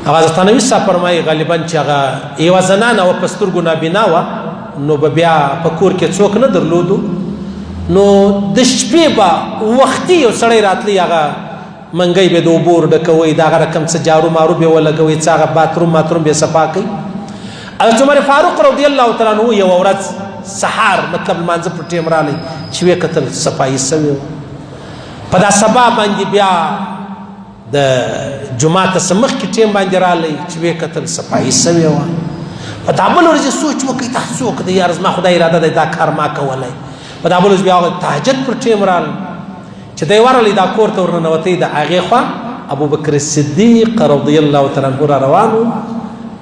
هغه ثانوي صاحب فرمایي غالبا چې هغه یوه زنانه وه په سترګو نابینا وه نو به بیا په کور کې څوک نه درلودو نو د شپې به وختي یو سړی راتلی هغه منګی به د اوبو ورډکوئ د هغه رقم څه جارو مارو به ولګوئ څه هغه باتروم ماتروم به صفا کوي حضرت عمر فاروق رضی الله تعالی عنه یوه ورځ سهار مطلب لمانځه پر ټیم رالی چې ویې کتل صفایي سوې وه په دا سبا باندې بیا د جمعه ته څه مخکې ټیم باندې رالی چې ویې کتل صفایي سوې وه په دا بل ورځ سوچ وکړئ دا څوک دی یار زما خدای اراده دی دا کار ما کولی په دا بل ورځ بیا هغه تهجد پر ټیم رالی چې دی ورغلی دا کور ته ورننوتی د هغې خوا ابوبکر صدیق رضی الله تعالی عنه را روان و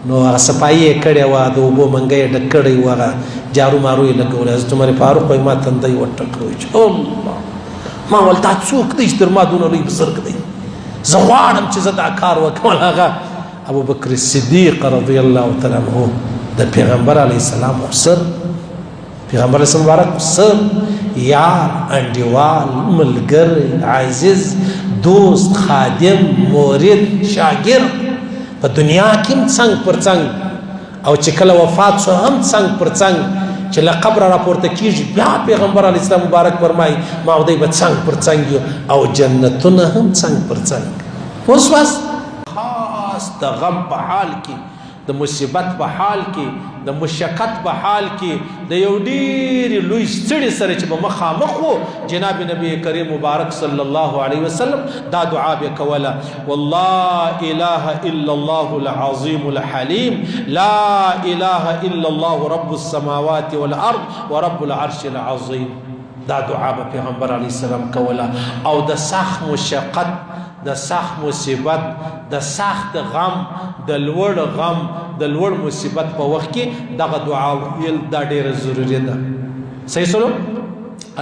نو هغه صفایي یې کړې وه د اوبو منګی یې ډک کړی و هغه جارو مارو یې لګولی حضرت عمر فاروق وایي ما تندی وټکوي چې الله ما ویل دا څوک دی چې تر ما دونه لوی بزرګ دی زه غواړم چې زه دا کار وکړم هغه ابوبکر صدیق رضی الله تعالی عنه د پیغمبر علیه السلام سر پیغمبر علیه مبارک سر یار انډیوال ملګری عزیز دوست خادم مورد شاګرد په دنیا کې هم څنګ پر څنګ او چې کله وفات شو هم څنګ پر څنګ چې له قبره راپورته کېږي بیا پیغمبر علیه السلام مبارک فرمایي ما او دی به څنګ پر څنګ یو او جنتونه هم څنګ پر څنګ پوه شواست خاص د غم په حال کې د مصیبت په حال کې د مشقت په حال کې د یو ډېرې لوی ستړي سره چې به مخامخ وو جناب نبی کریم مبارک صلی الله علیه وسلم دا دعا به کوله والله اله الا الله العظیم الحلیم لا اله الا الله رب السماوات والارض ورب العرش العظیم دا دعا به پیغمبر علیه السلام کوله او د سخت مشقت د سخت مصیبت د سخت غم د لوړ غم د لوړ مصیبت په وخت کې دغه دعا ویل دا ډیره ضروري ده صحیح سلو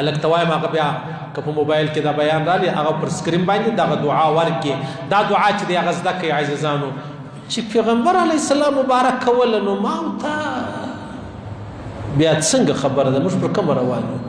الک توایم هغه بیا که په موبایل کې دا بیان رالی هغه پر سکرین باندې دغه دعا ورکې دا دعا چې دی هغه زده کوي عزیزانو چې پیغمبر علیه السلام مبارک کوله نو ما ته بیا څنګه خبره ده موږ پر کومه روان یو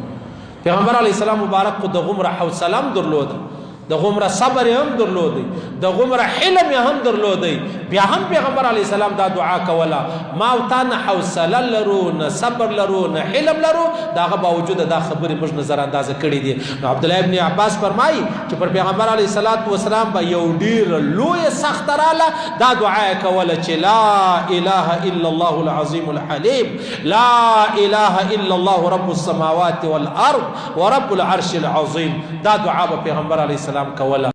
پیغمبر علیه السلام مبارک خو د غومره حوصله هم درلوده د غومره صبر هم درلودی د غومره حلم هم درلودی بیا هم پیغمبر علیه السلام دا دعا کوله ما او تا نه حوصله لرو نه صبر لرو نه حلم لرو د هغه باوجود دا خبرې موږ نظر اندازه کړي دي نو عبدالله ابن عباس فرمایي چې پر پیغمبر علیه الصلاة والسلام به یو ډېره لویه سخته راله دا دعا یې کوله چې لا اله الا الله العظیم الحلیم لا اله الا الله رب السماوات والارض ورب العرش العظیم دا دعا به پیغمبر علیه السلام کوله